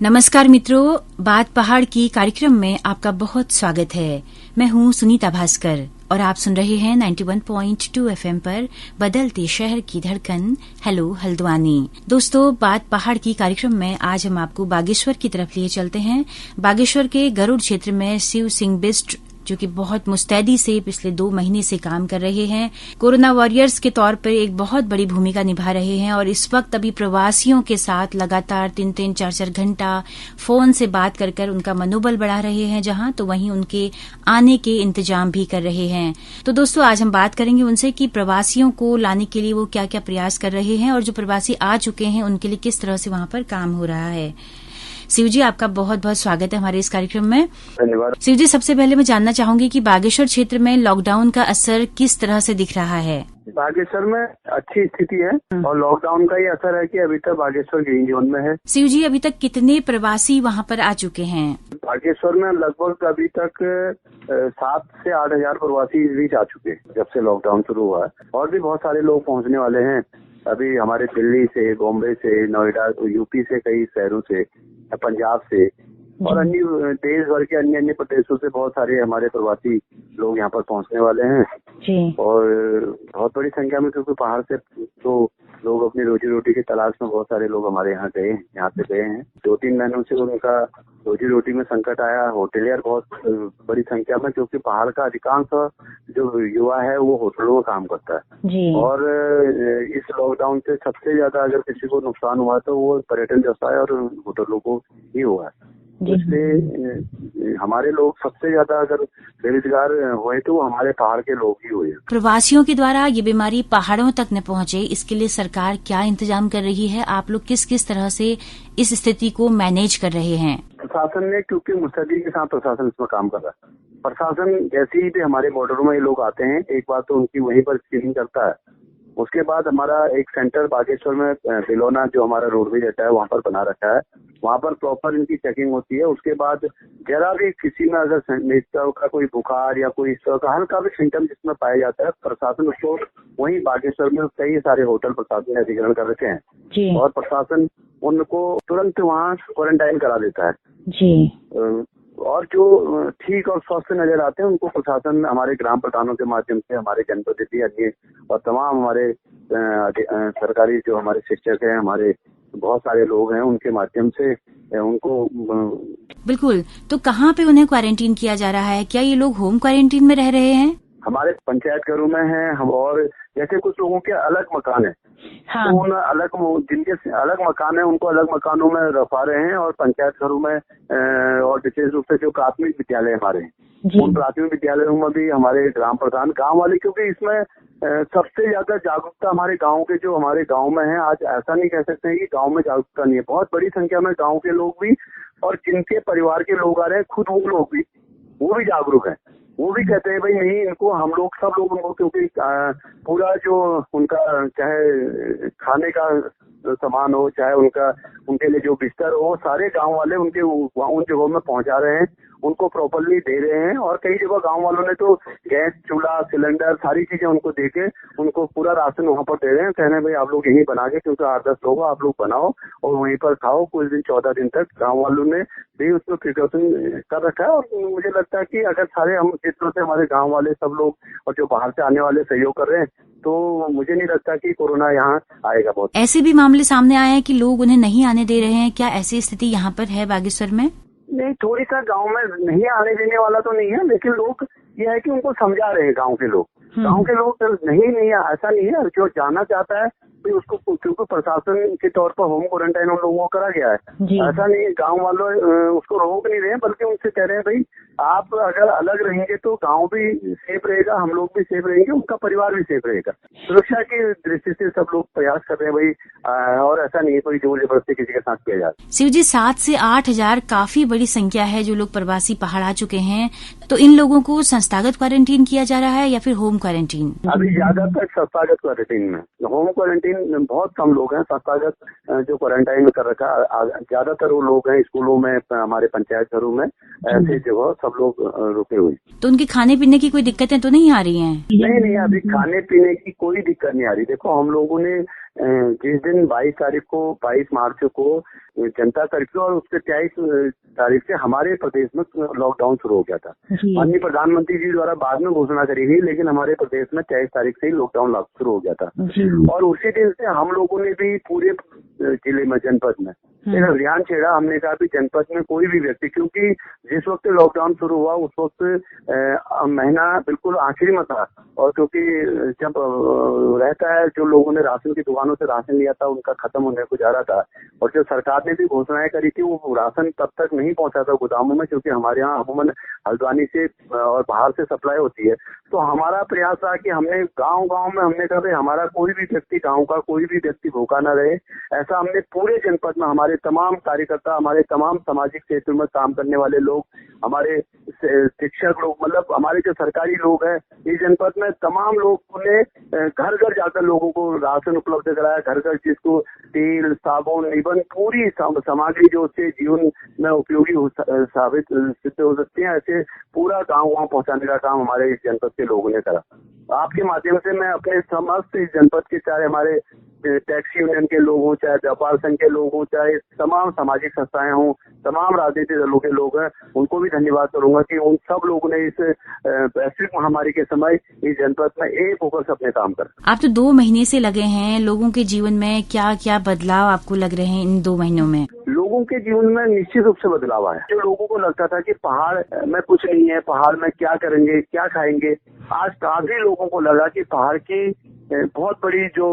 नमस्कार मित्रों, बात पहाड़ की कार्यक्रम में आपका बहुत स्वागत है। मैं हूं सुनीता भास्कर और आप सुन रहे हैं 91.2 एफएम पर बदलते शहर की धड़कन। हेलो हल्द्वानी। दोस्तों, बात पहाड़ की कार्यक्रम में आज हम आपको बागेश्वर की तरफ लिए चलते हैं। बागेश्वर के गरुड़ क्षेत्र में शिव सिंह बिष्ट, जो कि बहुत मुस्तैदी से पिछले 2 महीने से काम कर रहे हैं, कोरोना वॉरियर्स के तौर पर एक बहुत बड़ी भूमिका निभा रहे हैं और इस वक्त अभी प्रवासियों के साथ लगातार 3-3, 4-4 घंटा फोन से बात कर कर उनका मनोबल बढ़ा रहे हैं, जहां तो वहीं उनके आने के इंतजाम भी कर रहे हैं। तो दोस्तों, आज हम बात करेंगे उनसे कि प्रवासियों को लाने के लिए वो क्या क्या प्रयास कर रहे हैं और जो प्रवासी आ चुके हैं उनके लिए किस तरह से वहां पर काम हो रहा है। शिव जी, आपका बहुत बहुत स्वागत है हमारे इस कार्यक्रम में। धन्यवाद। शिव जी, सबसे पहले मैं जानना चाहूंगी कि बागेश्वर क्षेत्र में लॉकडाउन का असर किस तरह से दिख रहा है। बागेश्वर में अच्छी स्थिति है और लॉकडाउन का ही असर है कि अभी तक बागेश्वर ग्रीन जोन में है। शिव जी, अभी तक कितने प्रवासी वहां पर आ चुके हैं? बागेश्वर में लगभग अभी तक 7 से 8 हजार प्रवासी रीच आ चुके हैं जब से लॉकडाउन शुरू हुआ है, और भी बहुत सारे लोग पहुंचने वाले हैं। अभी हमारे दिल्ली से, बॉम्बे से, नोएडा, यूपी से, कई शहरों से, पंजाब से और अन्य देश भर के अन्य प्रदेशों से बहुत सारे हमारे प्रवासी लोग यहाँ पर पहुंचने वाले हैं जी। और बहुत बड़ी संख्या में, क्योंकि पहाड़ से तो लोग अपनी रोजी रोटी की तलाश में बहुत सारे लोग हमारे यहाँ से गए हैं। 2-3 महीनों से उनका रोजी रोटी में संकट आया। होटलियर बहुत बड़ी संख्या में, क्योंकि पहाड़ का अधिकांश जो युवा है वो होटलों में काम करता है जी। और इस लॉकडाउन से सबसे ज्यादा अगर किसी को नुकसान हुआ तो वो पर्यटन व्यवसाय और होटलों को ही हुआ है। इसलिए हमारे लोग सबसे ज्यादा अगर बेरोजगार हुए तो हमारे पहाड़ के लोग ही हुए। प्रवासियों के द्वारा ये बीमारी पहाड़ों तक न पहुंचे, इसके लिए सरकार क्या इंतजाम कर रही है? आप लोग किस किस तरह से इस स्थिति को मैनेज कर रहे हैं? प्रशासन ने, क्योंकि मुस्तैदी के साथ प्रशासन इसमें काम कर रहा है। प्रशासन जैसे ही भी हमारे बॉर्डरों में ये लोग आते हैं, एक बार तो उनकी वहीं पर स्क्रीनिंग करता है। उसके बाद हमारा एक सेंटर बागेश्वर में बिलोना, जो हमारा रोडवेज रहता है, वहाँ पर बना रखा है। वहाँ पर प्रॉपर इनकी चेकिंग होती है। उसके बाद जरा भी किसी में अगर का कोई बुखार या कोई हल्का भी सिम्टम जिसमें पाया जाता है, प्रशासन उसको वहीं बागेश्वर में कई सारे होटल प्रशासन ने अधिग्रहण कर रखे हैं और प्रशासन उनको तुरंत वहाँ क्वारंटाइन करा देता है जी। और जो ठीक और स्वस्थ नजर आते हैं उनको प्रशासन हमारे ग्राम प्रधानों के माध्यम से, हमारे जनप्रतिनिधि अन्य और तमाम हमारे सरकारी जो हमारे शिक्षक हैं, हमारे बहुत सारे लोग हैं, उनके माध्यम से उनको बिल्कुल। तो कहाँ पे उन्हें क्वारंटीन किया जा रहा है? क्या ये लोग होम क्वारंटीन में रह रहे हैं? हमारे पंचायत घरों में हैं हम, और जैसे कुछ लोगों के अलग मकान है हाँ। तो उन जिनके अलग मकान है उनको अलग मकानों में रखवा रहे हैं और पंचायत घरों में और विशेष रूप से जो प्राथमिक विद्यालय हमारे हैं, उन प्राथमिक विद्यालयों में भी हमारे ग्राम प्रधान, गांव वाले, क्योंकि इसमें सबसे ज्यादा जागरूकता हमारे गांव में है। आज ऐसा नहीं कह सकते हैं कि गांव में जागरूकता नहीं है। बहुत बड़ी संख्या में गांव के लोग भी और जिनके परिवार के लोग आ रहे हैं, खुद वो लोग भी, वो भी जागरूक है। वो भी कहते हैं भाई नहीं, इनको हम लोग सब लोग उनको, क्योंकि पूरा जो उनका चाहे खाने का सामान हो, चाहे उनके लिए जो बिस्तर हो, सारे गांव वाले उनके उन जगहों में पहुंचा रहे हैं, उनको प्रॉपरली दे रहे हैं। और कई जगह गांव वालों ने तो गैस, चूल्हा, सिलेंडर, सारी चीजें उनको देके उनको पूरा राशन वहां पर दे रहे हैं। कह रहे हैं भाई आप लोग यहीं बना के, क्योंकि 8-10 लोग आप लोग बनाओ और वहीं पर खाओ कुछ दिन, 14 दिन तक। गांव वालों ने भी उसमें प्रिकॉशन कर रखा है और मुझे लगता है कि अगर सारे हम जितने से हमारे गाँव वाले सब लोग और जो बाहर से आने वाले सहयोग कर रहे हैं, तो मुझे नहीं लगता कि कोरोना यहाँ आएगा। बहुत ऐसे भी मामले सामने आए हैं कि लोग उन्हें नहीं आने दे रहे हैं। क्या ऐसी स्थिति यहाँ पर है बागेश्वर में? नहीं, थोड़ी सा गांव में नहीं आने देने वाला तो नहीं है, लेकिन लोग ये है कि उनको समझा रहे हैं। गांव के लोग नहीं ऐसा नहीं है। जो जाना चाहता है तो उसको, क्योंकि प्रशासन के तौर पर होम क्वारंटाइन उन लोगों को करा गया है, ऐसा नहीं है। गांव वालों उसको रोक नहीं रहे हैं, बल्कि उनसे कह रहे हैं भाई आप अगर अलग रहेंगे तो गांव भी सेफ रहेगा, हम लोग भी सेफ रहेंगे, उनका परिवार भी सेफ रहेगा। सुरक्षा की दृष्टि से सब लोग प्रयास कर रहे हैं भाई, और ऐसा नहीं है कोई जोर जबरदस्ती किसी के साथ किया जाए। शिव जी, 7 से 8 हजार काफी बड़ी संख्या है जो लोग प्रवासी पहाड़ आ चुके हैं। तो इन लोगों को संस्थागत क्वारंटीन किया जा रहा है या फिर होम क्वारंटीन? अभी ज्यादातर संस्थागत क्वारंटीन में, होम क्वारंटीन बहुत कम लोग हैं। संस्थागत जो क्वारंटाइन में कर रखा है ज्यादातर वो लोग हैं स्कूलों में, हमारे पंचायत घरों में, ऐसी जगह सब लोग रुके हुए। तो उनके खाने पीने की कोई दिक्कतें तो नहीं आ रही हैं? नहीं, अभी खाने पीने की कोई दिक्कत नहीं आ रही। देखो, हम लोगों ने जिस दिन 22 मार्च को जनता कर्फ्यू और उसके 23 तारीख से हमारे प्रदेश में लॉकडाउन शुरू हो गया था। माननीय प्रधानमंत्री जी द्वारा बाद में घोषणा करी गई, लेकिन हमारे प्रदेश में 23 तारीख से ही लॉकडाउन शुरू हो गया था। और उसी दिन से हम लोगों ने भी पूरे जिले में, जनपद में एक अभियान छेड़ा। हमने कहा कि जनपद में कोई भी व्यक्ति, क्योंकि जिस वक्त लॉकडाउन शुरू हुआ उस वक्त महीना बिल्कुल आखिरी में था, और क्योंकि जब रहता है जो लोगों ने राशन की दुकानों से राशन लिया था उनका खत्म होने को जा रहा था, और जो सरकार ने भी घोषणाएं करी थी वो राशन तब तक नहीं पहुंचा था गोदामों में, क्योंकि हमारे यहाँ अमूमन हल्द्वानी से और बाहर से सप्लाई होती है। तो हमारा प्रयास था कि हमने गांव-गांव में हमने कहा भाई हमारा कोई भी व्यक्ति, गांव का कोई भी व्यक्ति भूखा न रहे, ऐसा हमने पूरे जनपद में हमारे तमाम कार्यकर्ता, हमारे तमाम सामाजिक क्षेत्रों में काम करने वाले लोग, हमारे शिक्षक लोग, मतलब हमारे जो सरकारी लोग हैं इस जनपद में, तमाम लोगों ने घर घर जाकर लोगों को राशन उपलब्ध कराया। घर घर जिसको तेल, साबुन, इवन पूरी सामग्री जो उससे जीवन में उपयोगी साबित सिद्ध हो सकती है, ऐसे पूरा गाँव पहुंचाने का काम हमारे इस जनपद के लोगों ने करा। आपके माध्यम से मैं अपने समस्त इस जनपद के, चाहे हमारे टैक्सी यूनियन के लोग हों, चाहे व्यापार संघ के लोग हों, चाहे तमाम सामाजिक संस्थाएं हों, तमाम राजनीतिक दलों के लोग हैं, उनको भी धन्यवाद करूंगा कि उन सब लोगों ने इस वैश्विक महामारी के समय इस जनपद में एक होकर से अपने काम कर। आप तो 2 महीने से लगे हैं, लोगों के जीवन में क्या क्या बदलाव आपको लग रहे हैं इन 2 महीनों में? लोगों के जीवन में निश्चित रूप से बदलाव आया। जो लोगों को लगता था कि पहाड़ में कुछ नहीं है, पहाड़ में क्या करेंगे, क्या खाएंगे, आज काफी लोगों को लगा कि पहाड़ की बहुत बड़ी जो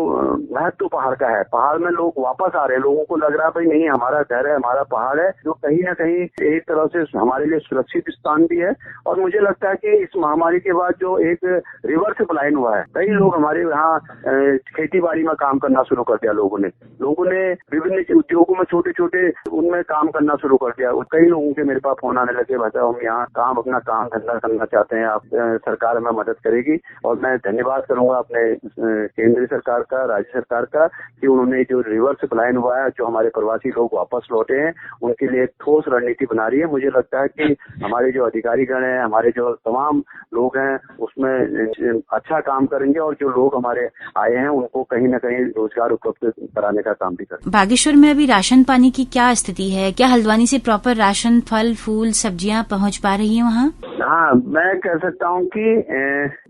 महत्व पहाड़ का है, पहाड़ में लोग वापस आ रहे हैं। लोगों को लग रहा है भाई नहीं, हमारा घर है, हमारा पहाड़ है, जो कहीं ना कहीं एक तरह से हमारे लिए सुरक्षित स्थान भी है। और मुझे लगता है कि इस महामारी के बाद जो एक रिवर्स पलायन हुआ है, कई लोग हमारे यहाँ खेती बाड़ी में काम करना शुरू कर दिया। लोगों ने विभिन्न उद्योगों में छोटे छोटे उनमें काम करना शुरू कर दिया। कई लोगों के मेरे पास फोन आने लगे, भाई हम यहाँ अपना काम धंधा करना चाहते हैं, आप सरकार हमें मदद करेगी। और मैं धन्यवाद करूंगा अपने केंद्रीय सरकार का, राज्य सरकार का, कि उन्होंने जो रिवर्स पलायन हुआ है, जो हमारे प्रवासी लोग वापस लौटे हैं, उनके लिए एक ठोस रणनीति बना रही है। मुझे लगता है कि हमारे जो अधिकारीगण हैं, हमारे जो तमाम लोग हैं, उसमें अच्छा काम करेंगे, और जो लोग हमारे आए हैं उनको कहीं न कहीं रोजगार उपलब्ध कराने का काम भी करेंगे। बागेश्वर में अभी राशन पानी की क्या स्थिति है? क्या हल्द्वानी से प्रॉपर राशन, फल, फूल, सब्जियां पहुंच पा रही है वहाँ? हाँ, मैं कह सकता हूँ कि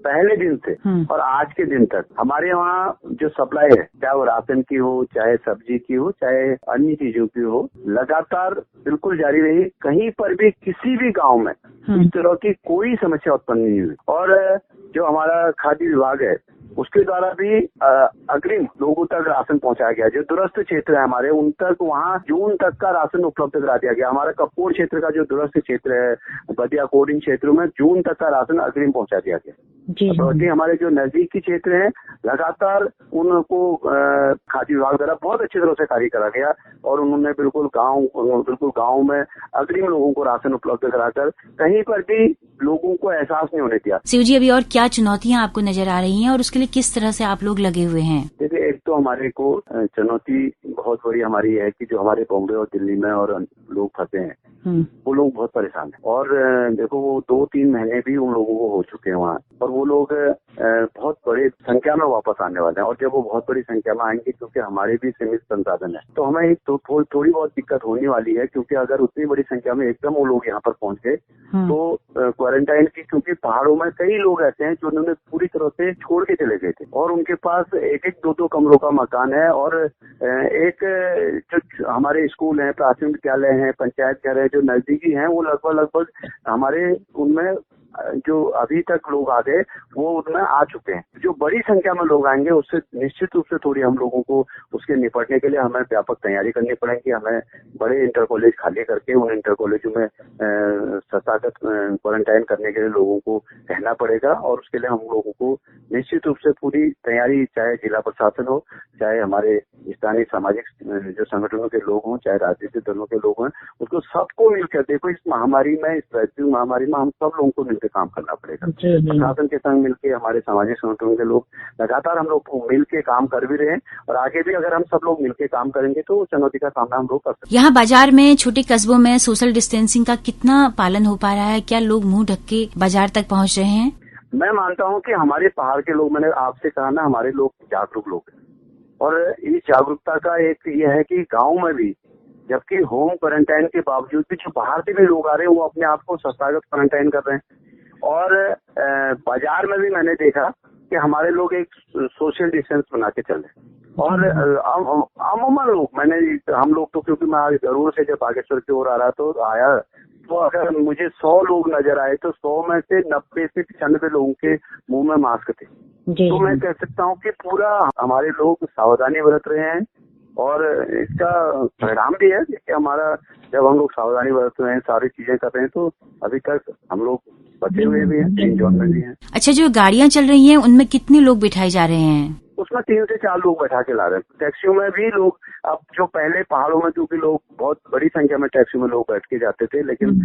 पहले दिन से और आज के दिन तक हमारे वहाँ जो सप्लाई है, चाहे वो राशन की हो, चाहे सब्जी की हो, चाहे अन्य चीजों की हो, लगातार बिल्कुल जारी रही। कहीं पर भी किसी भी गांव में इस तरह की कोई समस्या उत्पन्न नहीं हुई। और जो हमारा खाद्य विभाग है उसके द्वारा भी अग्रिम लोगों तक राशन पहुंचाया गया। जो दूरस्थ क्षेत्र है हमारे, उन तक वहाँ जून तक का राशन उपलब्ध करा दिया गया। हमारा कपकोट क्षेत्र का जो दूरस्थ क्षेत्र है, बदिया कोट, इन क्षेत्रों में जून तक का राशन अग्रिम पहुंचा दिया गया। बाकी हमारे जो नजदीकी क्षेत्र हैं, लगातार उनको खाद्य विभाग द्वारा बहुत अच्छी तरह से कार्य करा गया, और उन्होंने बिल्कुल गाँव में अग्रिम लोगों को राशन उपलब्ध कराकर कहीं पर भी लोगों को एहसास नहीं होने दिया। शिव जी, अभी और क्या चुनौतियाँ आपको नजर आ रही हैं और उसके लिए किस तरह से आप लोग लगे हुए हैं? देखिए, एक तो हमारे को चुनौती बहुत बड़ी हमारी है कि जो हमारे बॉम्बे और दिल्ली में और लोग फंसे हैं, वो लोग बहुत परेशान हैं। और देखो, वो 2-3 महीने भी उन लोगों को हो चुके हैं वहाँ, और वो लोग बहुत बड़ी संख्या में वापस आने वाले हैं। और जब वो बहुत बड़ी संख्या में आएंगे, क्योंकि हमारे भी सीमित संसाधन है, तो हमें थोड़ी बहुत दिक्कत होने वाली है। क्योंकि अगर उतनी बड़ी संख्या में एकदम वो लोग यहाँ पर पहुंच गए तो क्वारंटाइन की, क्योंकि पहाड़ों में कई लोग ऐसे हैं जो उन्होंने पूरी तरह से छोड़ के चले गए थे, और उनके पास 1-1, 2-2 कमरों का मकान है, और एक जो हमारे स्कूल हैं, प्राथमिक विद्यालय हैं, पंचायत घर है, जो नजदीकी हैं, वो लगभग हमारे उनमें जो अभी तक लोग आ गए वो उनमें आ चुके हैं। जो बड़ी संख्या में लोग आएंगे उससे निश्चित रूप से थोड़ी हम लोगों को उसके निपटने के लिए हमें व्यापक तैयारी करनी पड़ेगी। हमें बड़े इंटर कॉलेज खाली करके उन इंटर कॉलेजों में संस्थागत क्वारंटाइन करने के लिए लोगों को कहना पड़ेगा, और उसके लिए हम लोगों को निश्चित रूप से पूरी तैयारी, चाहे जिला प्रशासन हो, चाहे हमारे स्थानीय सामाजिक जो संगठनों के लोग हों, चाहे राजनीतिक दलों के लोग हों, उसको सबको मिलकर, देखो इस महामारी में, इस वैश्विक महामारी में हम सब लोगों को मिलकर काम करना पड़ेगा। प्रशासन के संग मिलकर, हमारे सामाजिक संगठनों के लोग लगातार हम लोग मिलकर काम कर भी रहे हैं, और आगे भी अगर हम सब लोग मिलकर काम करेंगे तो चुनौती का सामना हम लोग कर सकते हैं। यहाँ बाजार में, छोटे कस्बों में सोशल डिस्टेंसिंग का कितना पालन हो पा रहा है? क्या लोग मुंह ढक के बाजार तक पहुँच रहे हैं? मैं मानता हूँ कि हमारे पहाड़ के लोग, मैंने आपसे कहा ना, हमारे लोग जागरूक लोग हैं, और इस जागरूकता का एक ये है कि गांव में भी, जबकि होम क्वारंटाइन के बावजूद भी जो बाहर से भी लोग आ रहे हैं वो अपने आप को संस्थागत क्वारंटाइन कर रहे हैं। और बाजार में भी मैंने देखा कि हमारे लोग एक सोशल डिस्टेंस बना के चल रहे हैं। और अमूमन लोग हम लोग तो, क्योंकि मैं जरूर से जब बागेश्वर की ओर आ रहा तो आया, तो अगर मुझे 100 लोग नजर आए तो 100 में से 90 से 95 लोगों के मुंह में मास्क थे। तो मैं कह सकता हूँ कि पूरा हमारे लोग सावधानी बरत रहे हैं और इसका परिणाम भी है कि हमारा, जब हम लोग सावधानी बरत रहे हैं, सारी चीजें कर रहे हैं, तो अभी तक हम लोग बचे हुए भी हैं, ग्रीन जोन में भी हैं। अच्छा, जो गाड़ियां चल रही हैं उनमें कितने लोग बिठाए जा रहे हैं? उसमें 3 से 4 लोग बैठा के ला रहे हैं। टैक्सियों में भी लोग, अब जो पहले पहाड़ों में क्योंकि लोग बहुत बड़ी संख्या में टैक्सियों में लोग बैठ के जाते थे, लेकिन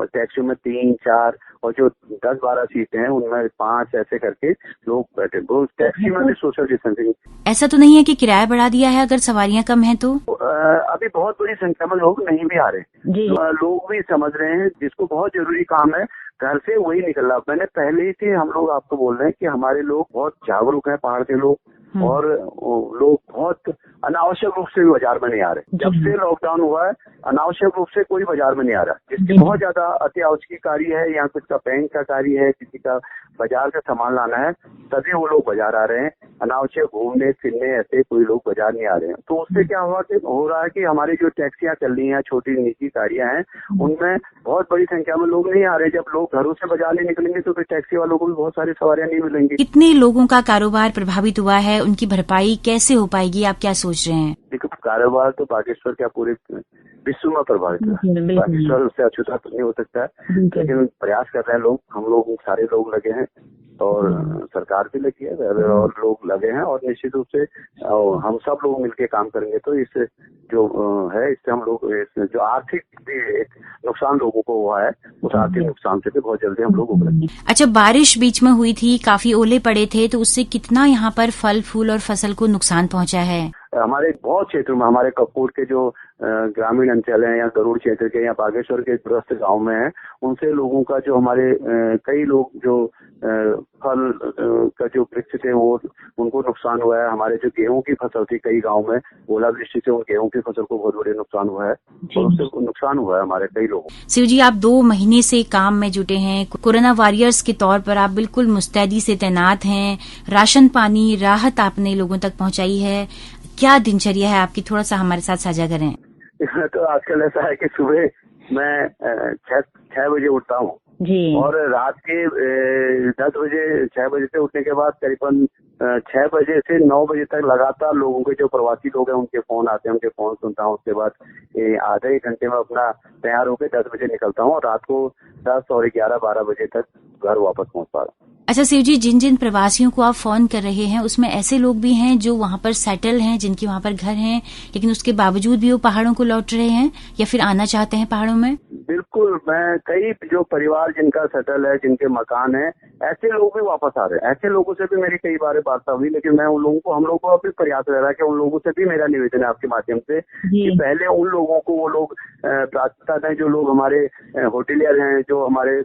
टैक्सियों में 3, 4 और जो 10-12 सीटें हैं उनमें 5 ऐसे करके लोग बैठे। तो टैक्सी में भी सोशल डिस्टेंसिंग। ऐसा तो नहीं है कि किराया बढ़ा दिया है अगर सवारियां कम हैं तो? अभी बहुत बड़ी संख्या में लोग नहीं भी आ रहे, लोग भी समझ रहे हैं जिसको बहुत जरूरी काम है घर से वही निकल रहा। मैंने पहले ही से हम लोग आपको बोल रहे हैं कि हमारे लोग बहुत जागरूक हैं, पहाड़ के लोग, और लोग बहुत अनावश्यक रूप से भी बाजार में नहीं आ रहे। जब से लॉकडाउन हुआ है अनावश्यक रूप से कोई बाजार में नहीं आ रहा। जिसकी बहुत ज्यादा अति आवश्यक कार्य है या कुछ का बैंक का कार्य है, किसी का बाजार से सामान लाना है, तभी वो लोग बाजार आ रहे हैं। अनावश्यक घूमने फिरने ऐसे कोई लोग बाजार नहीं आ रहे हैं। तो उससे क्या हो रहा है कि हमारी जो टैक्सियां चल रही हैं, छोटी निजी गाड़ियां हैं, उनमें बहुत बड़ी संख्या में लोग नहीं आ रहे। जब लोग घरों से बाजार नहीं निकलेंगे तो फिर टैक्सी वालों को भी बहुत सारी सवारियां नहीं मिलेंगी। कितने लोगों का कारोबार प्रभावित हुआ है, उनकी भरपाई कैसे हो पाएगी, आप क्या सोच रहे हैं? देखो, कारोबार तो बागेश्वर क्या पूरे विश्व में प्रभावित है। बागेश्वर उससे अछूता तो नहीं हो सकता है, लेकिन प्रयास कर रहे हैं लोग, हम लोग सारे लोग लगे हैं और सरकार भी लगी है और लोग लगे हैं, और निश्चित रूप से हम सब लोग मिलकर काम करेंगे तो इससे जो है, इससे हम लोग जो आर्थिक नुकसान लोगों को हुआ है उस आर्थिक नुकसान से भी बहुत जल्दी हम लोग उभरेंगे। अच्छा, बारिश बीच में हुई थी, काफी ओले पड़े थे, तो उससे कितना यहाँ पर फल फूल और फसल को नुकसान पहुँचा है? हमारे बहुत क्षेत्र में, हमारे कपूर के जो ग्रामीण अंचल है या गरुड़ क्षेत्र के या बागेश्वर के ग्रस्त गांव में है, उनसे लोगों का जो हमारे कई लोग जो फल का जो वृक्ष थे वो उनको नुकसान हुआ है। हमारे जो गेहूं की फसल थी कई गांव में, ओलावृष्टि से उन गेहूं की फसल को बहुत बड़े नुकसान हुआ है और उससे नुकसान हुआ है हमारे कई लोगों। शिव जी, आप 2 महीने से काम में जुटे हैं, कोरोना वॉरियर्स के तौर पर आप बिल्कुल मुस्तैदी से तैनात हैं, राशन पानी राहत आपने लोगों तक पहुंचाई है। क्या दिनचर्या है आपकी, थोड़ा सा हमारे साथ साझा करें। तो आजकल ऐसा है कि सुबह मैं 6 बजे उठता हूँ और रात के 10 बजे 6 बजे से उठने के बाद करीबन 6 बजे से 9 बजे तक लगातार लोगों के जो प्रवासी लोग हैं उनके फोन आते हैं, उनके फोन सुनता हूँ। उसके बाद आधे 1 घंटे में अपना तैयार होकर 10 बजे निकलता हूँ और रात को 10 और 11-12 बजे तक घर वापस पहुँच पा रहा हूँ। अच्छा शिव जी, जिन जिन प्रवासियों को आप फोन कर रहे हैं उसमें ऐसे लोग भी हैं जो वहाँ पर सेटल हैं, जिनके वहाँ पर घर हैं, लेकिन उसके बावजूद भी वो पहाड़ों को लौट रहे हैं या फिर आना चाहते हैं पहाड़ों में? बिल्कुल, मैं कई जो परिवार जिनका सेटल है, जिनके मकान है, ऐसे लोग भी वापस आ रहे हैं। ऐसे लोगों से भी मेरी कई बार वार्ता हुई, लेकिन मैं उन लोगों को, हम लोगों को अभी प्रयास रह रहा है कि उन लोगों से भी मेरा निवेदन है आपके माध्यम से कि पहले उन लोगों को वो लोग प्राथमिकता दें जो लोग हमारे होटलियर हैं, जो हमारे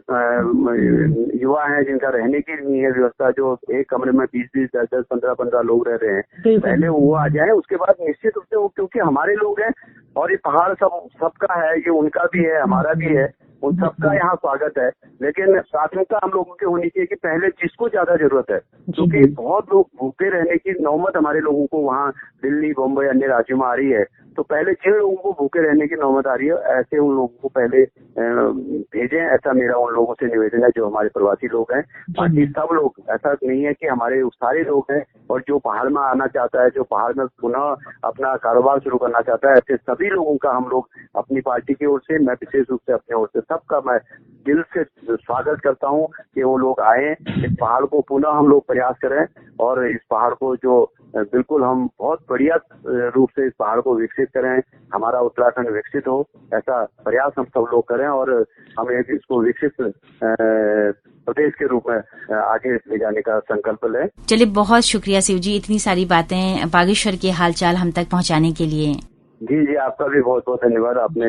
युवा हैं जिनका रहने की नहीं है व्यवस्था, जो एक कमरे में 20-20, 10-10, 15-15 लोग रह रहे हैं, पहले वो आ जाए। उसके बाद निश्चित रूप से वो, क्योंकि हमारे लोग हैं और ये पहाड़ सबका है, ये उनका भी है, हमारा भी है, उन सबका यहाँ स्वागत है। लेकिन प्राथमिकता हम लोगों की होनी चाहिए कि पहले जिसको ज्यादा जरूरत है, क्योंकि बहुत लोग भूखे रहने की नौबत हमारे लोगों को वहाँ दिल्ली, बम्बई, अन्य राज्यों में आ रही है, तो पहले जिन लोगों को भूखे रहने की नौबत आ रही है ऐसे उन लोगों को पहले भेजें। ऐसा मेरा उन लोगों से निवेदन है जो हमारे प्रवासी लोग हैं। बाकी सब लोग, ऐसा नहीं है कि हमारे सारे लोग हैं, और जो पहाड़ में आना चाहता है, जो पहाड़ में पुनः अपना कारोबार शुरू करना चाहता है, ऐसे सभी लोगों का हम लोग अपनी पार्टी की ओर से, मैं विशेष रूप से अपनी ओर से सबका मैं दिल से स्वागत करता हूँ कि वो लोग आए, इस पहाड़ को पुनः हम लोग प्रयास करें और इस पहाड़ को जो बिल्कुल हम बहुत बढ़िया रूप से इस पहाड़ को विकसित करें, हमारा उत्तराखंड विकसित हो, ऐसा प्रयास हम सब लोग करें और हम इसको विकसित प्रदेश के रूप में आगे ले जाने का संकल्प लें। चलिए, बहुत शुक्रिया शिव जी, इतनी सारी बातें बागेश्वर के हालचाल हम तक पहुंचाने के लिए। जी, आपका भी बहुत बहुत धन्यवाद। आपने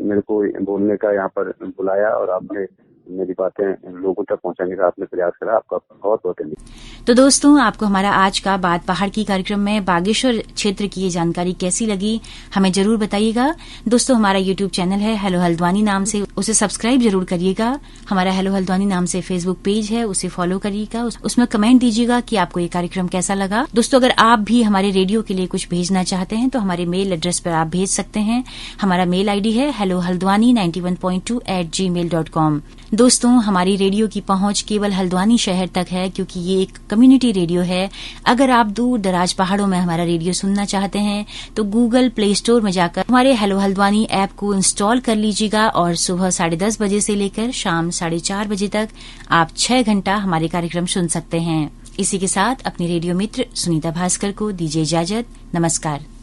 मेरे को बोलने का यहाँ पर बुलाया और आपने मेरी बातें लोगों तक पहुंचाने का आपने प्रयास करा। आपका बहुत बहुत धन्यवाद। तो दोस्तों, आपको हमारा आज का बात पहाड़ की कार्यक्रम में बागेश्वर क्षेत्र की ये जानकारी कैसी लगी, हमें जरूर बताइएगा। दोस्तों, हमारा यूट्यूब चैनल है हेलो हल्द्वानी नाम से, उसे सब्सक्राइब जरूर करिएगा। हमारा हेलो हल्द्वानी नाम से फेसबुक पेज है, उसे फॉलो करिएगा। उसमें कमेंट दीजिएगा कि आपको ये कार्यक्रम कैसा लगा। दोस्तों, अगर आप भी हमारे रेडियो के लिए कुछ भेजना चाहते हैं तो हमारे मेल एड्रेस पर आप भेज सकते हैं। हमारा मेल आईडी है hellohaldwani91.2@gmail.com। दोस्तों, हमारी रेडियो की पहुंच केवल हल्द्वानी शहर तक है, क्योंकि ये एक कम्युनिटी रेडियो है। अगर आप दूर दराज पहाड़ों में हमारा रेडियो सुनना चाहते हैं तो गूगल प्ले स्टोर में जाकर हमारे हेलो हल्द्वानी ऐप को इंस्टॉल कर लीजिएगा और सुबह 10:30 बजे से लेकर शाम 4:30 बजे तक आप 6 घंटा हमारे कार्यक्रम सुन सकते हैं। इसी के साथ अपने रेडियो मित्र सुनीता भास्कर को दीजिए इजाजत। नमस्कार।